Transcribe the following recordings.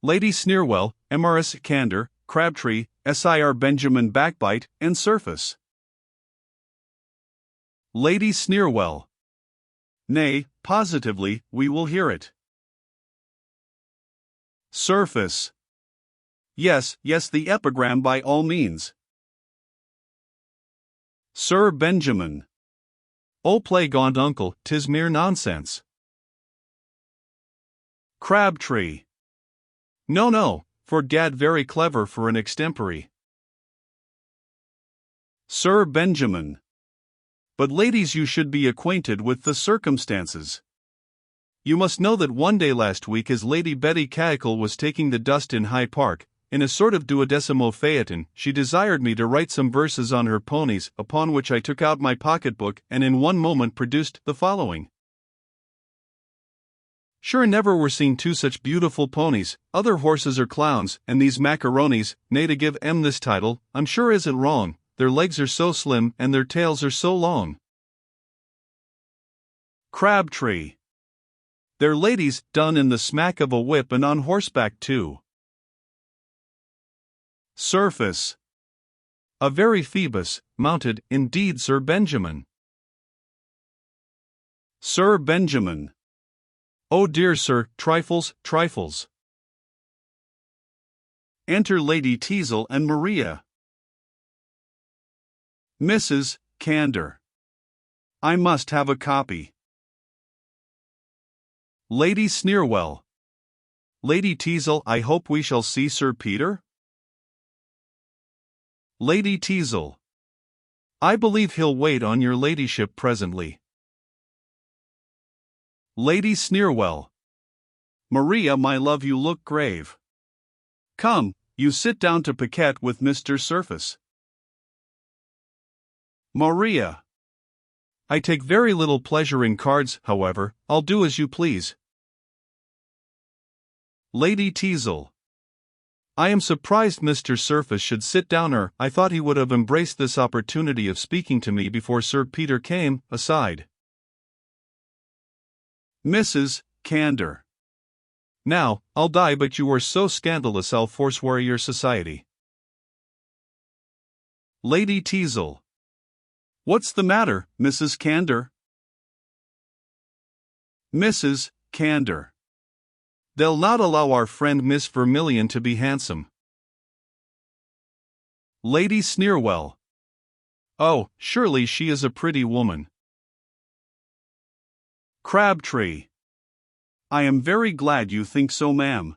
Lady Sneerwell, Mrs. Candor, Crabtree, Sir Benjamin Backbite, and Surface. Lady Sneerwell. Nay, positively, we will hear it. Surface. Yes, the epigram by all means. Sir Benjamin. Oh, plague on uncle, 'tis mere nonsense. Crabtree. No, for gad very clever for an extempore. Sir Benjamin. But ladies, you should be acquainted with the circumstances. You must know that one day last week, as Lady Betty Cackle was taking the dust in Hyde Park, in a sort of duodecimo phaeton, she desired me to write some verses on her ponies, upon which I took out my pocket-book and in one moment produced the following. Sure never were seen two such beautiful ponies, other horses or clowns, and these macaronis, nay, to give 'em this title, I'm sure isn't wrong, their legs are so slim and their tails are so long. Crabtree. They're ladies, done in the smack of a whip and on horseback too. Surface. A very Phoebus, mounted, indeed, Sir Benjamin. Sir Benjamin. Oh dear sir, trifles. Enter Lady Teazle and Maria. Mrs. Candor. I must have a copy. Lady Sneerwell. Lady Teazle, I hope we shall see Sir Peter? Lady Teazle. I believe he'll wait on your ladyship presently. Lady Sneerwell. Maria, my love, you look grave. Come, you sit down to piquet with Mr. Surface. Maria. I take very little pleasure in cards, however, I'll do as you please. Lady Teazle. I am surprised Mr. Surface should sit down, I thought he would have embraced this opportunity of speaking to me before Sir Peter came, aside. Mrs. Candor. Now, I'll die but you are so scandalous I'll forswear your society. Lady Teazle. What's the matter, Mrs. Candor? Mrs. Candor. They'll not allow our friend Miss Vermillion to be handsome. Lady Sneerwell. Oh, surely she is a pretty woman. Crabtree. I am very glad you think so, ma'am.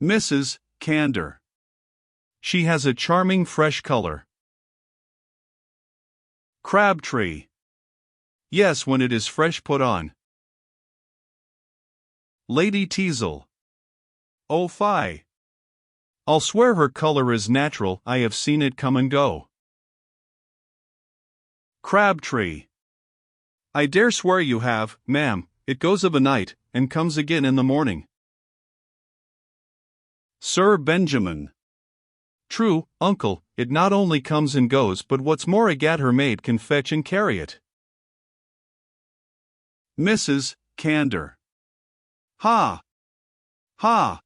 Mrs. Candor. She has a charming fresh color. Crabtree. Yes, when it is fresh put on. Lady Teazle. Oh fie. I'll swear her color is natural, I have seen it come and go. Crabtree. I dare swear you have, ma'am, it goes of a night, and comes again in the morning. Sir Benjamin. True, uncle, it not only comes and goes but what's more egad her maid can fetch and carry it. Mrs. Candor. Ha! Ha!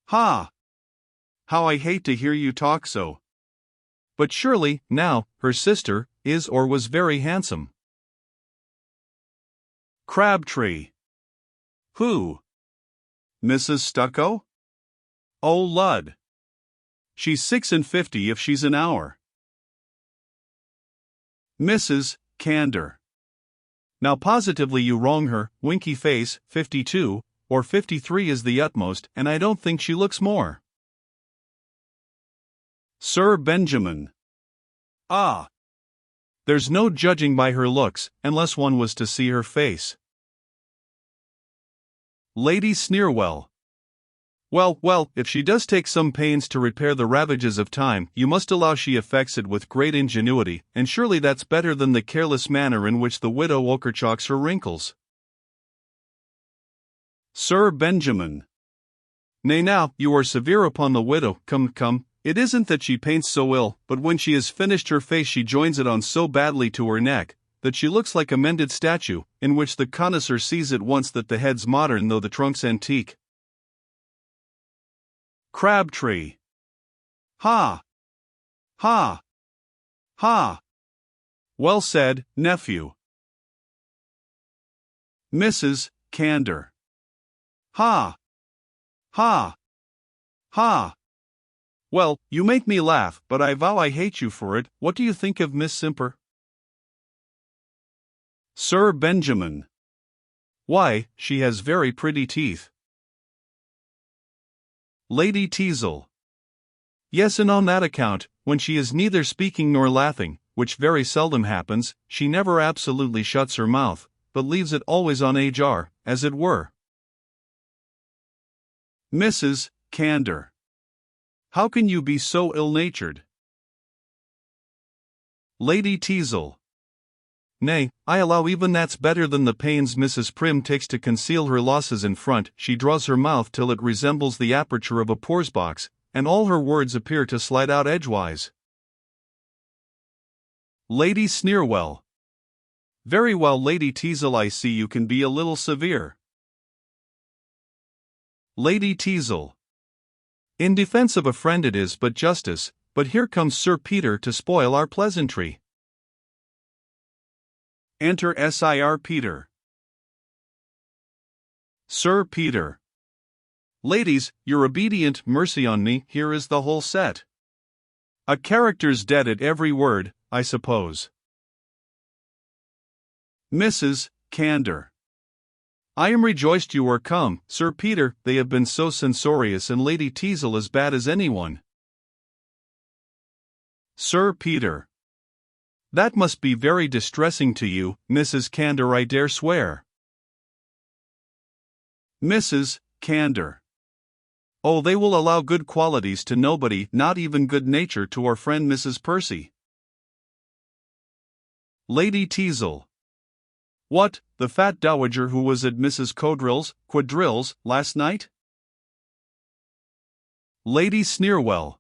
Ha! How I hate to hear you talk so. But surely, now, her sister, is or was very handsome. Crabtree. Who? Mrs. Stucco? Oh lud. She's 56 if she's an hour. Mrs. Candor. Now positively you wrong her, winky face, 52, or 53 is the utmost, and I don't think she looks more. Sir Benjamin. Ah! There's no judging by her looks, unless one was to see her face. Lady Sneerwell. Well, if she does take some pains to repair the ravages of time, you must allow she effects it with great ingenuity, and surely that's better than the careless manner in which the widow ochrechalks her wrinkles. Sir Benjamin. Nay now, you are severe upon the widow, come, it isn't that she paints so ill, but when she has finished her face she joins it on so badly to her neck, that she looks like a mended statue, in which the connoisseur sees at once that the head's modern though the trunk's antique. Crabtree. Ha! Ha! Ha! Well said, nephew. Mrs. Candor. Ha! Ha! Ha! Well, you make me laugh, but I vow I hate you for it. What do you think of Miss Simper? Sir Benjamin. Why, she has very pretty teeth. Lady Teazle. Yes, and on that account, when she is neither speaking nor laughing, which very seldom happens, she never absolutely shuts her mouth, but leaves it always on ajar, as it were. Mrs. Candor. How can you be so ill-natured? Lady Teazle. Nay, I allow even that's better than the pains Mrs. Prim takes to conceal her losses in front. She draws her mouth till it resembles the aperture of a poor's box, and all her words appear to slide out edgewise. Lady Sneerwell. Very well, Lady Teazle, I see you can be a little severe. Lady Teazle. In defense of a friend it is but justice, but here comes Sir Peter to spoil our pleasantry. Enter Sir Peter. Sir Peter. Ladies, your obedient, mercy on me, here is the whole set. A character's dead at every word, I suppose. Mrs. Candor. I am rejoiced you are come, Sir Peter. They have been so censorious, and Lady Teazle as bad as anyone. Sir Peter. That must be very distressing to you, Mrs. Candor, I dare swear. Mrs. Candor. Oh, they will allow good qualities to nobody, not even good nature to our friend Mrs. Percy. Lady Teazle. What, the fat dowager who was at Mrs. Quadrille's, last night? Lady Sneerwell.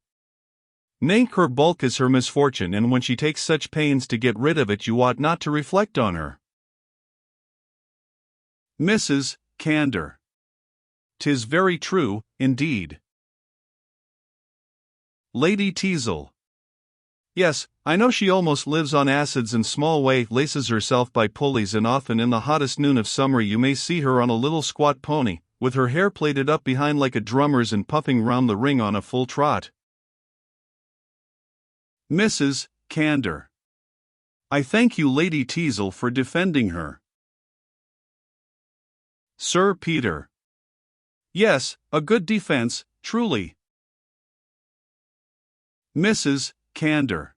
Nay, her bulk is her misfortune, and when she takes such pains to get rid of it, you ought not to reflect on her. Mrs. Candor. 'Tis very true, indeed. Lady Teazle. Yes, I know she almost lives on acids and small whey, laces herself by pulleys, and often in the hottest noon of summer you may see her on a little squat pony, with her hair plaited up behind like a drummer's and puffing round the ring on a full trot. Mrs. Candor. I thank you, Lady Teazle, for defending her. Sir Peter. Yes, a good defense, truly. Mrs. Candor.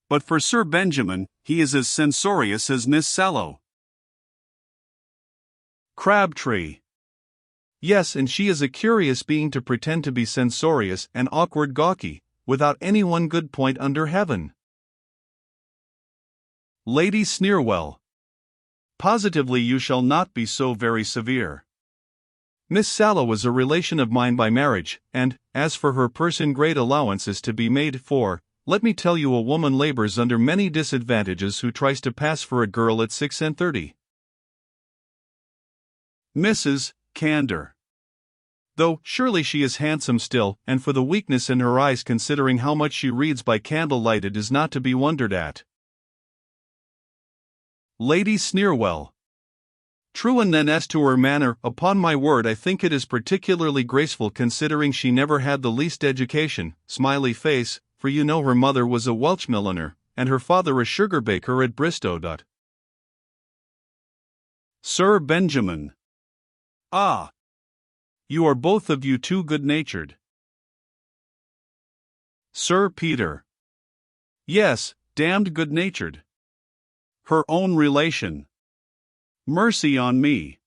But for Sir Benjamin, he is as censorious as Miss Sallow. Crabtree. Yes, and she is a curious being to pretend to be censorious and awkward gawky, without any one good point under heaven. Lady Sneerwell. Positively you shall not be so very severe. Miss Sallow is a relation of mine by marriage, and, as for her person, great allowance is to be made for. Let me tell you, a woman labors under many disadvantages who tries to pass for a girl at 36. Mrs. Candor. Though, surely she is handsome still, and for the weakness in her eyes, considering how much she reads by candlelight, it is not to be wondered at. Lady Sneerwell. True, and then as to her manner, upon my word I think it is particularly graceful, considering she never had the least education. Smiley face, for you know her mother was a Welsh milliner, and her father a sugar baker at Bristow. Sir Benjamin. Ah! You are both of you too good-natured. Sir Peter. Yes, damned good-natured. Her own relation. Mercy on me.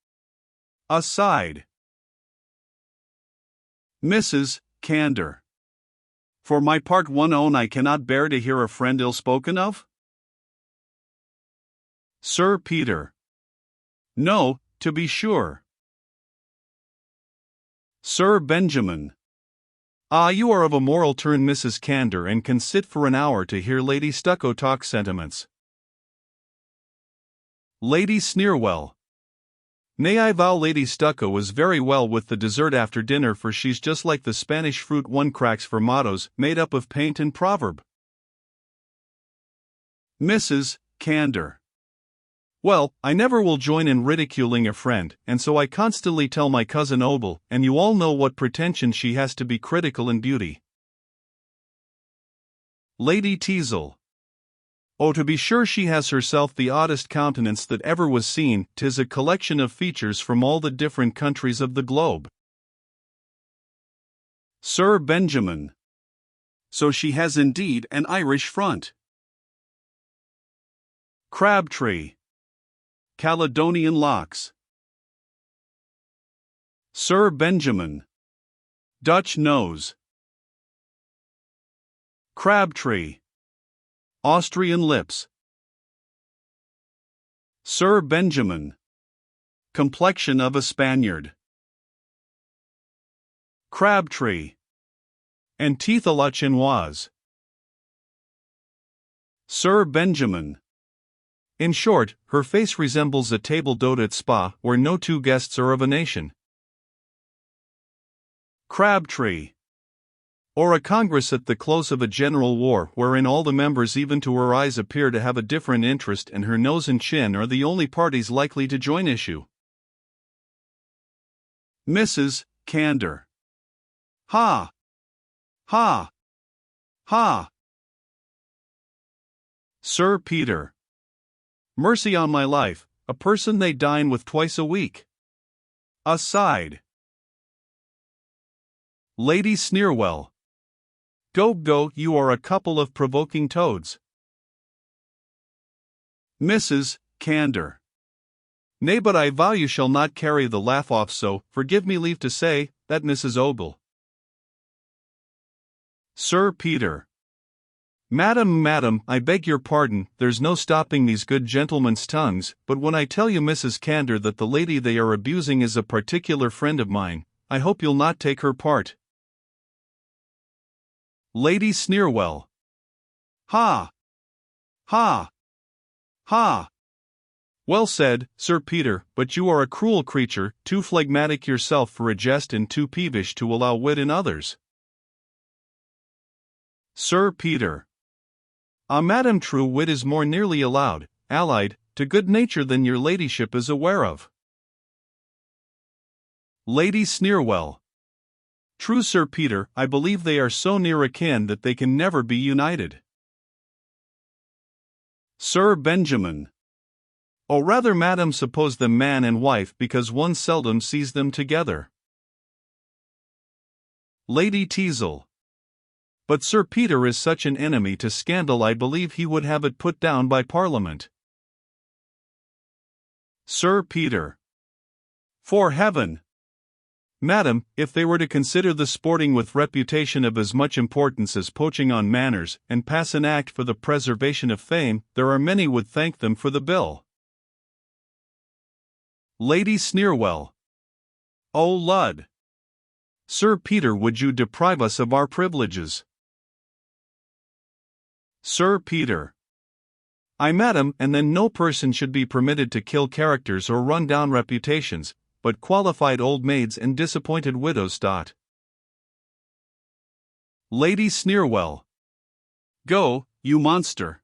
Aside. Mrs. Candor. For my part, one own I cannot bear to hear a friend ill spoken of. Sir Peter. No, to be sure. Sir Benjamin. Ah, you are of a moral turn, Mrs. Candor, and can sit for an hour to hear Lady Stucco talk sentiments. Lady Sneerwell. Nay, I vow Lady Stucco is very well with the dessert after dinner, for she's just like the Spanish fruit one cracks for mottos made up of paint and proverb. Mrs. Candor. Well, I never will join in ridiculing a friend, and so I constantly tell my cousin Obel, and you all know what pretension she has to be critical in beauty. Lady Teazle. Oh, to be sure she has herself the oddest countenance that ever was seen. 'Tis a collection of features from all the different countries of the globe. Sir Benjamin. So she has indeed an Irish front. Crabtree. Caledonian locks. Sir Benjamin. Dutch nose. Crabtree. Austrian lips. Sir Benjamin. Complexion of a Spaniard. Crabtree. And teeth a la chinoise. Sir Benjamin. In short, her face resembles a table d'hôte at Spa, where no two guests are of a nation. Crabtree. Or a congress at the close of a general war, wherein all the members even to her eyes appear to have a different interest, and her nose and chin are the only parties likely to join issue. Mrs. Candor. Ha! Ha! Ha! Sir Peter. Mercy on my life, a person they dine with twice a week. Aside. Lady Sneerwell. Go, you are a couple of provoking toads. Mrs. Candor. Nay, but I vow you shall not carry the laugh off so, for give me leave to say, that Mrs. Ogle. Sir Peter. Madam, I beg your pardon, there's no stopping these good gentlemen's tongues, but when I tell you, Mrs. Candor, that the lady they are abusing is a particular friend of mine, I hope you'll not take her part. Lady Sneerwell. Ha! Ha! Ha! Well said, Sir Peter, but you are a cruel creature, too phlegmatic yourself for a jest and too peevish to allow wit in others. Sir Peter. Ah, madam, true wit is more nearly allied, to good nature than your ladyship is aware of. Lady Sneerwell. True, Sir Peter, I believe they are so near akin that they can never be united. Sir Benjamin. Oh, rather, madam, suppose them man and wife, because one seldom sees them together. Lady Teazle. But Sir Peter is such an enemy to scandal, I believe he would have it put down by Parliament. Sir Peter. For heaven! Madam, if they were to consider the sporting with reputation of as much importance as poaching on manors, and pass an act for the preservation of fame, there are many would thank them for the bill. Lady Sneerwell. O Lud! Sir Peter, would you deprive us of our privileges? Sir Peter. Aye, madam, and then no person should be permitted to kill characters or run down reputations, but qualified old maids and disappointed widows. Lady Sneerwell. Go, you monster.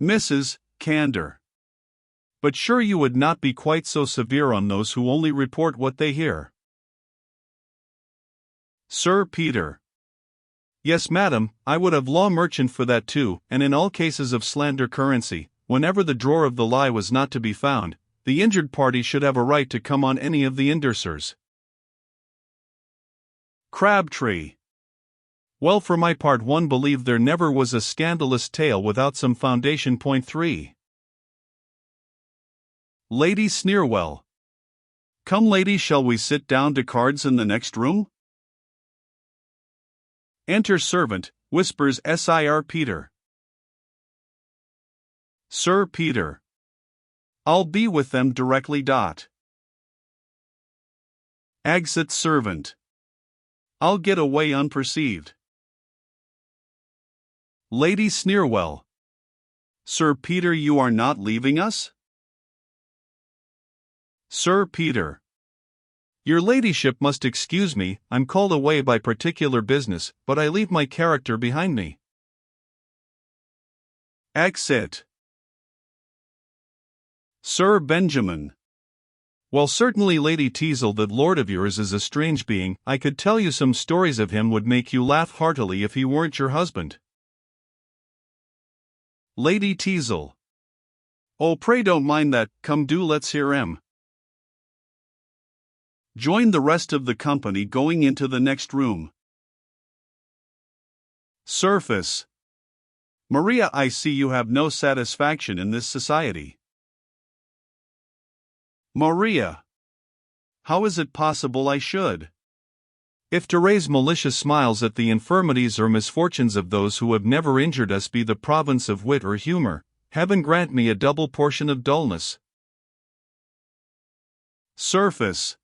Mrs. Candor. But sure you would not be quite so severe on those who only report what they hear. Sir Peter. Yes, madam, I would have law merchant for that too, and in all cases of slander currency, whenever the drawer of the lie was not to be found, the injured party should have a right to come on any of the inducers. Crabtree. Well, for my part, one believe there never was a scandalous tale without some foundation. Point 3. Lady Sneerwell. Come, lady, shall we sit down to cards in the next room? Enter servant, whispers Sir Peter. Sir Peter. I'll be with them directly. Exit servant. I'll get away unperceived. Lady Sneerwell. Sir Peter, you are not leaving us? Sir Peter. Your ladyship must excuse me, I'm called away by particular business, but I leave my character behind me. Exit. Sir Benjamin. Well, certainly Lady Teazle, that lord of yours is a strange being. I could tell you some stories of him would make you laugh heartily if he weren't your husband. Lady Teazle. Oh, pray don't mind that, come do let's hear 'em. Join the rest of the company going into the next room. Surface. Maria, I see you have no satisfaction in this society. Maria. How is it possible I should? If to raise malicious smiles at the infirmities or misfortunes of those who have never injured us be the province of wit or humor, heaven grant me a double portion of dullness. Surface.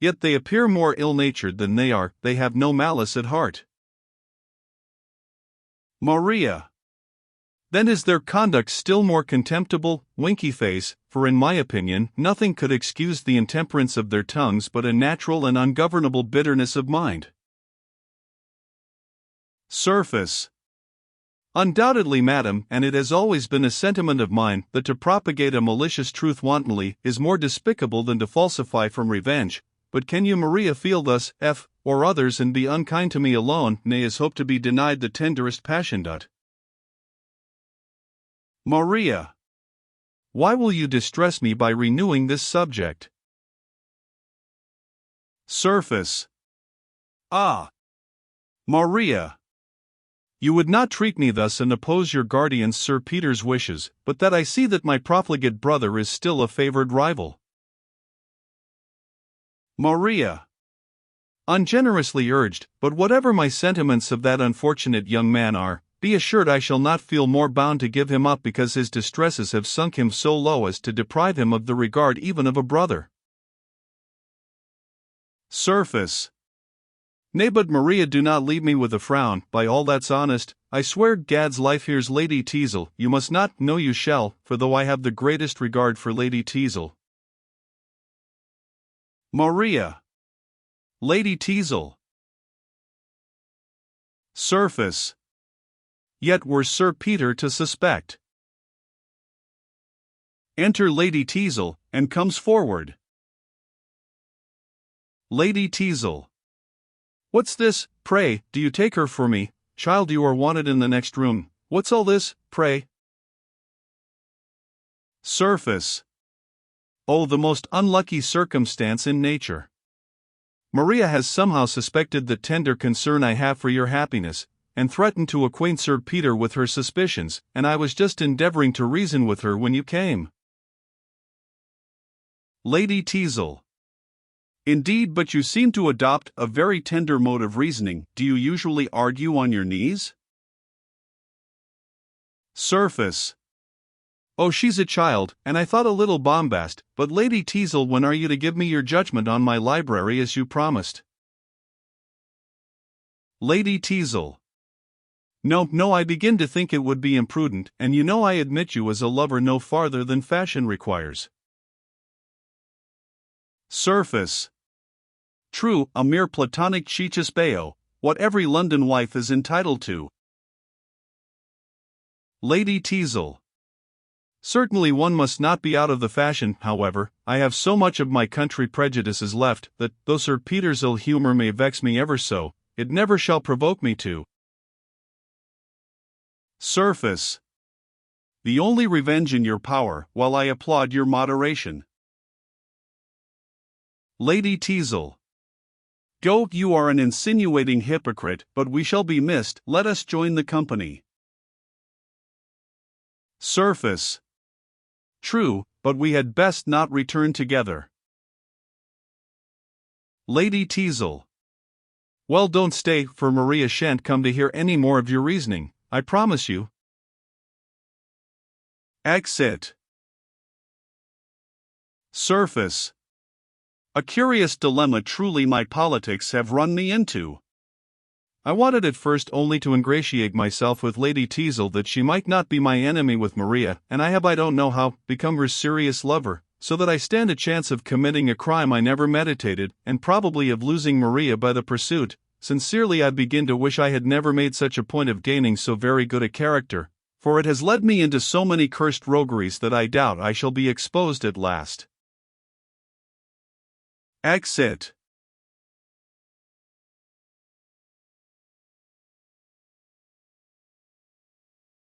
Yet they appear more ill-natured than they are, they have no malice at heart. Maria. Then is their conduct still more contemptible, winky face, for in my opinion, nothing could excuse the intemperance of their tongues but a natural and ungovernable bitterness of mind. Surface. Undoubtedly, madam, and it has always been a sentiment of mine, that to propagate a malicious truth wantonly is more despicable than to falsify from revenge. But can you, Maria, feel thus, or others, and be unkind to me alone, nay, as hope to be denied the tenderest passion? Maria. Why will you distress me by renewing this subject? Surface. Ah! Maria. You would not treat me thus and oppose your guardian Sir Peter's wishes, but that I see that my profligate brother is still a favored rival. Maria. Ungenerously urged, but whatever my sentiments of that unfortunate young man are, be assured I shall not feel more bound to give him up because his distresses have sunk him so low as to deprive him of the regard even of a brother. Surface. Nay, but Maria, do not leave me with a frown, by all that's honest, I swear Gad's life. Here's Lady Teazle, you must not, no you shall, for though I have the greatest regard for Lady Teazle. Maria. Lady Teazle. Surface. Yet were Sir Peter to suspect. Enter Lady Teazle, and comes forward. Lady Teazle. What's this, pray, do you take her for me? Child, you are wanted in the next room. What's all this, pray? Surface. Oh, the most unlucky circumstance in nature. Maria has somehow suspected the tender concern I have for your happiness, and threatened to acquaint Sir Peter with her suspicions, and I was just endeavoring to reason with her when you came. Lady Teazle. Indeed, but you seem to adopt a very tender mode of reasoning. Do you usually argue on your knees? Surface. Oh, she's a child, and I thought a little bombast, but Lady Teazle, when are you to give me your judgment on my library as you promised? Lady Teazle. No, I begin to think it would be imprudent, and you know I admit you as a lover no farther than fashion requires. Surface. True, a mere platonic cicisbeo, what every London wife is entitled to. Lady Teazle. Certainly one must not be out of the fashion, however, I have so much of my country prejudices left, that, though Sir Peter's ill humour may vex me ever so, it never shall provoke me to. Surface. The only revenge in your power, while I applaud your moderation. Lady Teazle. Go, you are an insinuating hypocrite, but we shall be missed, let us join the company. Surface. True, but we had best not return together. Lady Teazle. Well, don't stay, for Maria shan't come to hear any more of your reasoning, I promise you. Exit. Surface. A curious dilemma truly my politics have run me into. I wanted at first only to ingratiate myself with Lady Teazle that she might not be my enemy with Maria, and I have, I don't know how, become her serious lover, so that I stand a chance of committing a crime I never meditated, and probably of losing Maria by the pursuit. Sincerely, I begin to wish I had never made such a point of gaining so very good a character, for it has led me into so many cursed rogueries that I doubt I shall be exposed at last. Exit.